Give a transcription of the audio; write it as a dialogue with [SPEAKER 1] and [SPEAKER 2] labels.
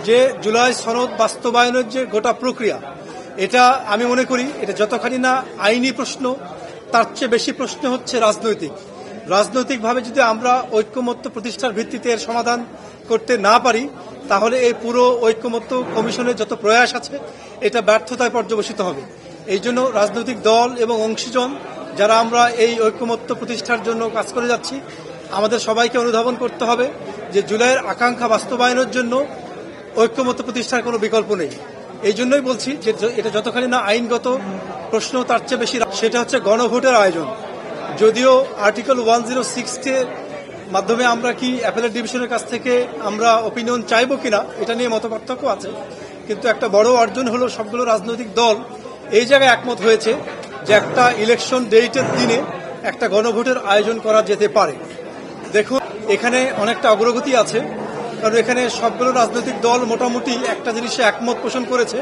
[SPEAKER 1] যে জুলাই সনদ বাস্তবায়নের যে গোটা প্রক্রিয়া, এটা আমি মনে করি এটা যতখানি না আইনি প্রশ্ন, তার চেয়ে বেশি প্রশ্ন হচ্ছে রাজনৈতিকভাবে যদি আমরা ঐক্যমত্য প্রতিষ্ঠার ভিত্তিতে এর সমাধান করতে না পারি, তাহলে এই পুরো ঐক্যমত্য কমিশনের যত প্রয়াস আছে এটা ব্যর্থতায় পর্যবসিত হবে। এই জন্য রাজনৈতিক দল এবং অংশীজন যারা আমরা এই ঐক্যমত্য প্রতিষ্ঠার জন্য কাজ করে যাচ্ছি, আমাদের সবাইকে অনুধাবন করতে হবে যে জুলাইয়ের আকাঙ্ক্ষা বাস্তবায়নের জন্য ঐক্যমত্য প্রতিষ্ঠার কোনো বিকল্প নেই। এই জন্যই বলছি যে এটা যতখানি না আইনগত প্রশ্ন, তার চেয়ে বেশি সেটা হচ্ছে গণভোটের আয়োজন। যদিও আর্টিকেল 106 এর মাধ্যমে আমরা কি অ্যাপেলেট ডিভিশনের কাছ থেকে আমরা ওপিনিয়ন চাইবো কিনা এটা নিয়ে মতপার্থক্য আছে, কিন্তু একটা বড় অর্জন হলো সবগুলো রাজনৈতিক দল এই জায়গায় একমত হয়েছে যে একটা ইলেকশন ডেটের দিনে একটা গণভোটের আয়োজন করা যেতে পারে। দেখুন, এখানে অনেকটা অগ্রগতি আছে, কারণ এখানে সবগুলো রাজনৈতিক দল মোটামুটি একটা জিনিসে একমত পোষণ করেছে